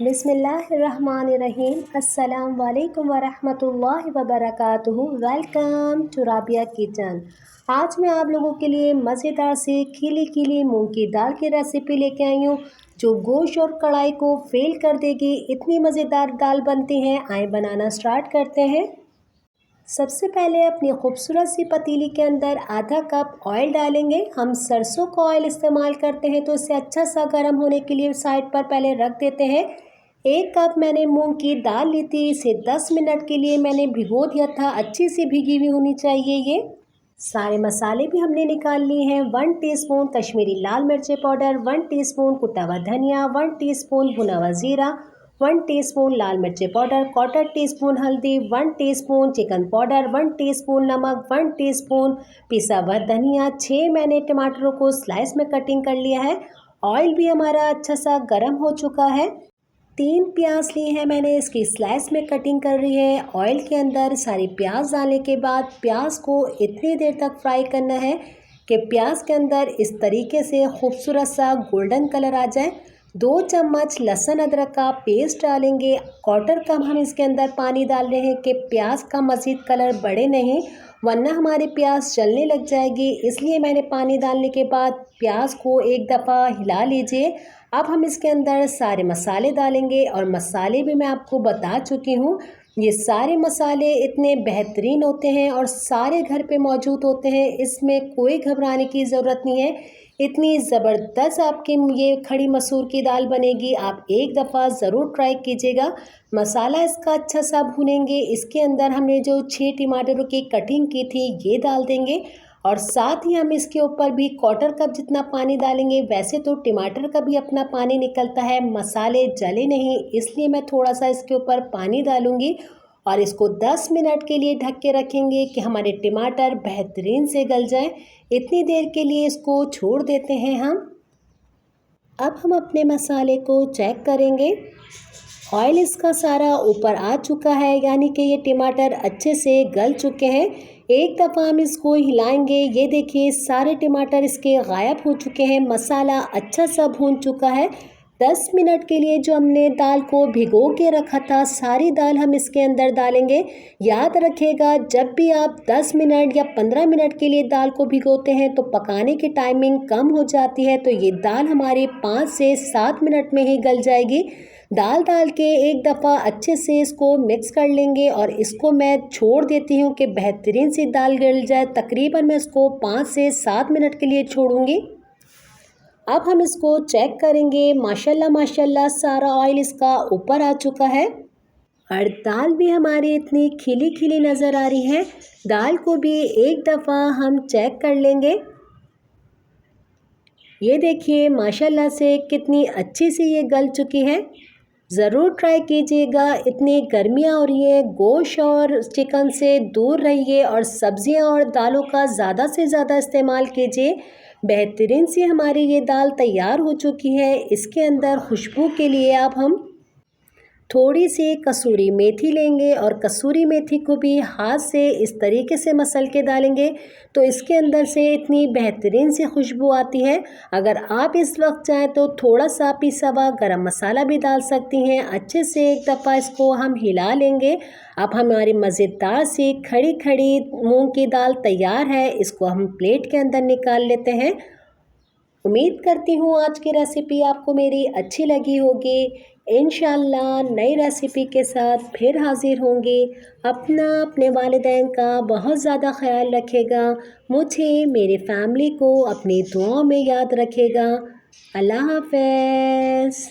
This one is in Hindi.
बिस्मिल्लाहिर्रहमानिर्रहीम। अस्सलाम वालेकुम वरहमतुल्लाहि वबरकातुहू। Welcome to Rabia kitchen. आज मैं आप लोगों के लिए मज़ेदार से खिली खिली मूंग की दाल की रेसिपी लेके आई हूँ जो गोश्त और कढ़ाई को फेल कर देगी। इतनी मज़ेदार दाल बनती है। आए बनाना स्टार्ट करते हैं। सबसे पहले अपनी खूबसूरत सी पतीली के अंदर आधा कप ऑयल डालेंगे। हम सरसों का ऑयल इस्तेमाल करते हैं तो इसे अच्छा सा गर्म होने के लिए साइड पर पहले रख देते हैं। 1 कप मैंने मूंग की दाल ली थी, इसे 10 मिनट के लिए मैंने भिगो दिया था। अच्छी सी भीगी हुई होनी चाहिए। ये सारे मसाले भी हमने निकाल लिए हैं। 1 टीस्पून कश्मीरी लाल मिर्ची पाउडर, 1 टीस्पून कुटा हुआ धनिया, 1 टीस्पून भुना हुआ ज़ीरा, 1 टीस्पून लाल मिर्ची पाउडर, 1/4 टीस्पून हल्दी, 1 टीस्पून चिकन पाउडर, 1 टीस्पून नमक, 1 टीस्पून पिसा हुआ धनिया। 6 मैंने टमाटरों को स्लाइस में कटिंग कर लिया है। ऑयल भी हमारा अच्छा सा गर्म हो चुका है। 3 प्याज ली है मैंने, इसकी स्लाइस में कटिंग कर रही है। ऑयल के अंदर सारी प्याज डालने के बाद प्याज को इतनी देर तक फ्राई करना है कि प्याज के अंदर इस तरीके से खूबसूरत सा गोल्डन कलर आ जाए। 2 चम्मच लहसुन अदरक का पेस्ट डालेंगे। 1/4 कप हम इसके अंदर पानी डाल रहे हैं कि प्याज का मज़ीद कलर बढ़े नहीं, वरना हमारी प्याज जलने लग जाएगी। इसलिए मैंने पानी डालने के बाद प्याज को एक दफ़ा हिला लीजिए। अब हम इसके अंदर सारे मसाले डालेंगे और मसाले भी मैं आपको बता चुकी हूँ। ये सारे मसाले इतने बेहतरीन होते हैं और सारे घर पे मौजूद होते हैं, इसमें कोई घबराने की ज़रूरत नहीं है। इतनी ज़बरदस्त आपकी ये खड़ी मसूर की दाल बनेगी। आप एक दफ़ा ज़रूर ट्राई कीजिएगा। मसाला इसका अच्छा सा भूनेंगे। इसके अंदर हमने जो 6 टमाटरों की कटिंग की थी ये डाल देंगे और साथ ही हम इसके ऊपर भी 1/4 कप जितना पानी डालेंगे। वैसे तो टमाटर का भी अपना पानी निकलता है, मसाले जले नहीं, इसलिए मैं थोड़ा सा इसके ऊपर पानी डालूंगी और इसको 10 मिनट के लिए ढक के रखेंगे कि हमारे टमाटर बेहतरीन से गल जाएं। इतनी देर के लिए इसको छोड़ देते हैं हम। अब हम अपने मसाले को चेक करेंगे। ऑयल इसका सारा ऊपर आ चुका है, यानी कि ये टमाटर अच्छे से गल चुके हैं। एक दफ़ा हम इसको हिलाएंगे। ये देखिए सारे टमाटर इसके गायब हो चुके हैं। मसाला अच्छा सा भून चुका है। 10 मिनट के लिए जो हमने दाल को भिगो के रखा था, सारी दाल हम इसके अंदर डालेंगे। याद रखिएगा, जब भी आप 10 मिनट या 15 मिनट के लिए दाल को भिगोते हैं तो पकाने की टाइमिंग कम हो जाती है, तो ये दाल हमारी 5 से 7 मिनट में ही गल जाएगी। दाल डाल के एक दफ़ा अच्छे से इसको मिक्स कर लेंगे और इसको मैं छोड़ देती हूँ कि बेहतरीन सी दाल गल जाए। तकरीबन मैं इसको 5 से 7 मिनट के लिए छोड़ूंगी। अब हम इसको चेक करेंगे। माशाल्लाह माशाल्लाह सारा ऑयल इसका ऊपर आ चुका है और दाल भी हमारी इतनी खिली खिली नज़र आ रही है। दाल को भी एक दफ़ा हम चेक कर लेंगे। ये देखिए माशाल्लाह से कितनी अच्छी सी ये गल चुकी है। ज़रूर ट्राई कीजिएगा। इतनी गर्मियाँ हो रही है, गोश्त और चिकन से दूर रहिए और सब्ज़ियाँ और दालों का ज़्यादा से ज़्यादा इस्तेमाल कीजिए। बेहतरीन सी हमारी ये दाल तैयार हो चुकी है। इसके अंदर खुशबू के लिए अब हम थोड़ी सी कसूरी मेथी लेंगे और कसूरी मेथी को भी हाथ से इस तरीके से मसल के डालेंगे तो इसके अंदर से इतनी बेहतरीन सी खुशबू आती है। अगर आप इस वक्त चाहें तो थोड़ा सा पिसा हुआ गरम मसाला भी डाल सकती हैं। अच्छे से एक दफ़ा इसको हम हिला लेंगे। अब हमारी मज़ेदार सी खड़ी खड़ी मूंग की दाल तैयार है। इसको हम प्लेट के अंदर निकाल लेते हैं। उम्मीद करती हूँ आज की रेसिपी आपको मेरी अच्छी लगी होगी। इंशाल्लाह नई रेसिपी के साथ फिर हाज़िर होंगी। अपने वालिदैन का बहुत ज़्यादा ख्याल रखेगा। मुझे मेरे फैमिली को अपनी दुआओं में याद रखेगा। अल्लाह हाफ़िज़।